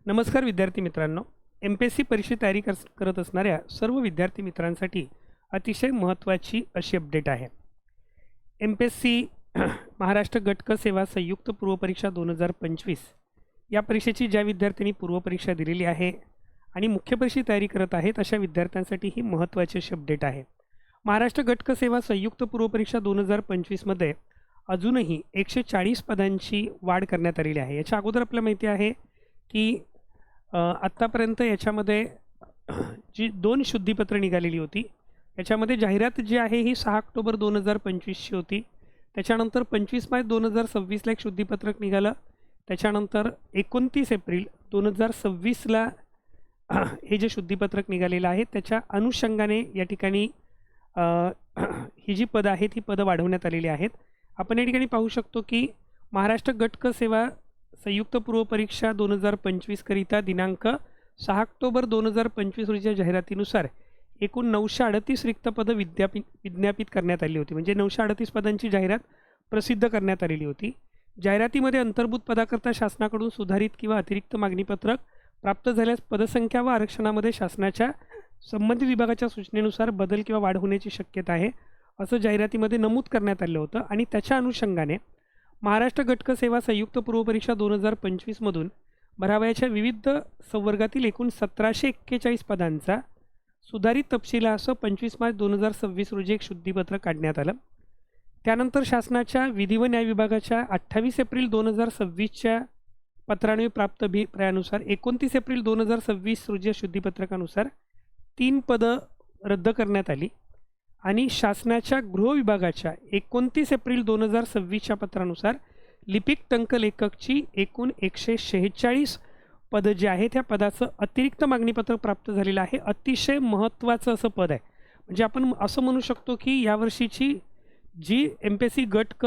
नमस्कार विद्यार्थी मित्रांनो. MPSC परीक्षेची तयारी करत असणाऱ्या सर्व विद्यार्थी मित्रांसाठी अतिशय महत्त्वाची अशी अपडेट आहे. MPSC महाराष्ट्र गट क सेवा संयुक्त पूर्वपरीक्षा 2025 या परीक्षेची ज्या विद्यार्थ्यांनी पूर्वपरीक्षा दिलेली आहे आणि मुख्य परीक्षेची तयारी करत आहेत अशा विद्यार्थ्यांसाठी ही महत्त्वाची अशी अपडेट आहे. महाराष्ट्र गट क सेवा संयुक्त पूर्वपरीक्षा 2025मध्ये अजूनही 140 पदांची वाढ करण्यात आलेली आहे. याच्या अगोदर आपल्याला माहिती आहे की आत्तापर्यंत याच्यामध्ये जी 2 शुद्धीपत्र निघालेली होती याच्यामध्ये जाहिरात जी आहे ही 6 ऑक्टोबर 2025ची होती. त्याच्यानंतर 25 मार्च 2026ला एक शुद्धीपत्रक निघालं. त्याच्यानंतर 29 एप्रिल 2026ला हे जे शुद्धीपत्रक निघालेलं आहे त्याच्या अनुषंगाने या ठिकाणी ही जी पदं आहेत ही पदं वाढवण्यात आलेली आहेत. आपण या ठिकाणी पाहू शकतो की महाराष्ट्र गट क सेवा संयुक्त पूर्वपरीक्षा 2025 करिता दिनांक 6 ऑक्टोबर 2025 रोजीच्या जाहिरातीनुसार एकूण 938 रिक्त पदं विज्ञापित करण्यात आली होती. म्हणजे 938 पदांची जाहिरात प्रसिद्ध करण्यात आलेली होती. जाहिरातीमध्ये अंतर्भूत पदाकरता शासनाकडून सुधारित किंवा अतिरिक्त मागणीपत्रक प्राप्त झाल्यास पदसंख्या व आरक्षणामध्ये शासनाच्या संबंधित विभागाच्या सूचनेनुसार बदल किंवा वाढ होण्याची शक्यता आहे असं जाहिरातीमध्ये नमूद करण्यात आलं होतं. आणि त्याच्या अनुषंगाने महाराष्ट्र गट क सेवा संयुक्त पूर्वपरीक्षा 2025मधून भरावयाच्या विविध संवर्गातील एकूण 1741 पदांचा सुधारित तपशिलासह 25 मार्च 2026 रोजी एक शुद्धीपत्रक काढण्यात आलं. त्यानंतर शासनाच्या विधी व न्याय विभागाच्या 28 एप्रिल 2026च्या पत्रान्वये प्राप्त अभिप्रायानुसार 29 एप्रिल 2026 रोजी शुद्धीपत्रकानुसार 3 पदं रद्द करण्यात आली आणि शासनाच्या गृह विभागाच्या 29 एप्रिल 2026च्या पत्रानुसार लिपिक टंकलेखकची एकूण 146 पदं जी आहेत त्या पदाचं अतिरिक्त मागणीपत्रक प्राप्त झालेलं आहे. अतिशय महत्त्वाचं असं पद आहे. म्हणजे आपण असं म्हणू शकतो की यावर्षीची जी MPSC गट क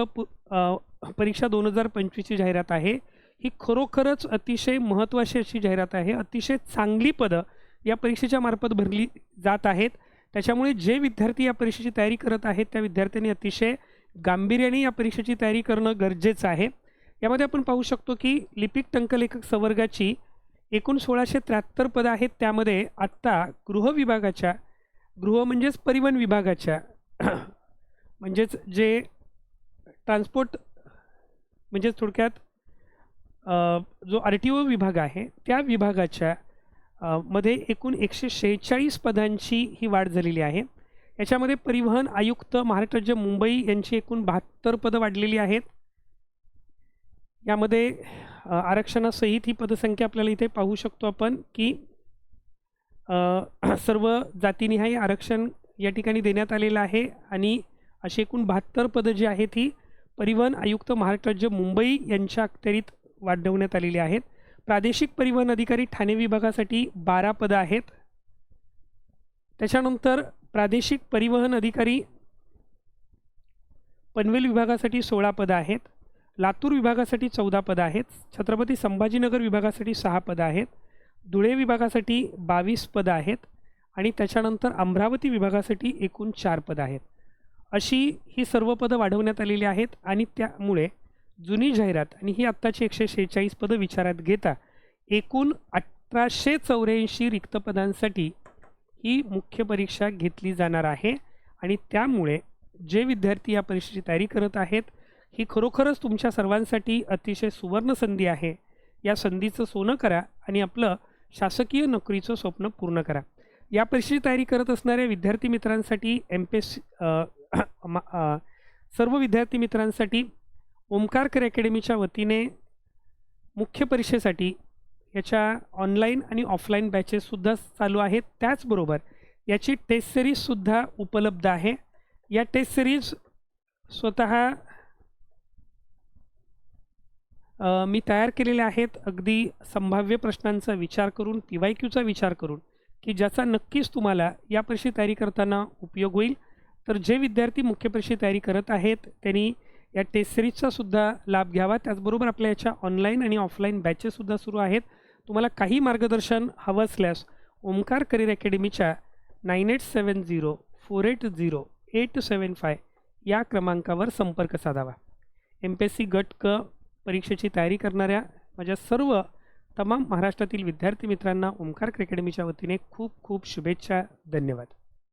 परीक्षा 2025ची जाहिरात आहे ही खरोखरच अतिशय महत्त्वाची अशी जाहिरात आहे. अतिशय चांगली पदं या परीक्षेच्या मार्फत भरली जात आहेत. त्याच्यामुळे जे विद्यार्थी या परीक्षेची तयारी करत आहेत त्या विद्यार्थ्यांनी अतिशय गांभीर्याने या परीक्षेची तयारी करणं गरजेचं आहे. यामध्ये आपण पाहू शकतो की लिपिक टंकलेखक संवर्गाची एकूण 1673 पदं आहेत. त्यामध्ये आत्ता गृह विभागाच्या म्हणजेच परिवहन विभागाच्या म्हणजेच जे ट्रान्सपोर्ट म्हणजेच थोडक्यात जो RTO विभाग आहे त्या विभागाच्या मध्ये एकूण 146 पदांची ही वाढ झालेली आहे. याच्यामध्ये परिवहन आयुक्त महाराष्ट्र राज्य मुंबई यांची एकूण 72 पदं वाढलेली आहेत. यामध्ये आरक्षणासहित ही पदसंख्या आपल्याला इथे पाहू शकतो आपण की सर्व जातीनिहाय आरक्षण या ठिकाणी देण्यात आलेलं आहे आणि अशी एकूण 72 पदं जी आहेत ही परिवहन आयुक्त महाराष्ट्र राज्य मुंबई यांच्या अखत्यारीत वाढवण्यात आलेली आहेत. प्रादेशिक परिवहन अधिकारी ठाणे विभागासाठी 12 पदं आहेत. त्याच्यानंतर प्रादेशिक परिवहन अधिकारी पनवेल विभागासाठी 16 पदं आहेत. लातूर विभागासाठी 14 पदं आहेत. छत्रपती संभाजीनगर विभागासाठी 6 पदं आहेत. धुळे विभागासाठी 22 पदं आहेत आणि त्याच्यानंतर अमरावती विभागासाठी एकूण 4 पदं आहेत. अशी ही सर्व पदं वाढवण्यात आलेली आहेत आणि त्यामुळे जुनी जाहिरात आणि ही आत्ताची 146 पदं विचारात घेता एकूण 1884 रिक्त पदांसाठी ही मुख्य परीक्षा घेतली जाणार आहे. आणि त्यामुळे जे विद्यार्थी या परीक्षेची तयारी करत आहेत ही खरोखरच तुमच्या सर्वांसाठी अतिशय सुवर्ण संधी आहे. या संधीचं सोनं करा आणि आपलं शासकीय नोकरीचं स्वप्न पूर्ण करा. या परीक्षेची तयारी करत असणाऱ्या विद्यार्थी मित्रांसाठी सर्व विद्यार्थी मित्रांसाठी ओमकार अकॅडमीच्या वतीने मुख्य परीक्षेसाठी याच्या ऑनलाईन आणि ऑफलाईन बॅचेससुद्धा चालू आहेत. त्याचबरोबर याची टेस्ट सिरीजसुद्धा उपलब्ध आहे. या टेस्ट सिरीज स्वतः मी तयार केलेल्या आहेत अगदी संभाव्य प्रश्नांचा विचार करून PYQचा विचार करून की ज्याचा नक्कीच तुम्हाला या परीक्षेची तयारी करताना उपयोग होईल. तर जे विद्यार्थी मुख्य परीक्षेची तयारी करत आहेत त्यांनी या टेस्ट सिरीजचा सुद्धा लाभ घ्यावा. त्याचबरोबर आपल्या याच्या ऑनलाईन आणि ऑफलाईन बॅचेससुद्धा सुरू आहेत. तुम्हाला काही मार्गदर्शन हवं असल्यास ओमकार करिअर अकॅडमीच्या 9870480875 या क्रमांकावर संपर्क साधावा. MPSC गट क परीक्षेची तयारी करणाऱ्या माझ्या सर्व तमाम महाराष्ट्रातील विद्यार्थी मित्रांना ओमकार अकॅडमीच्या वतीने खूप खूप शुभेच्छा. धन्यवाद.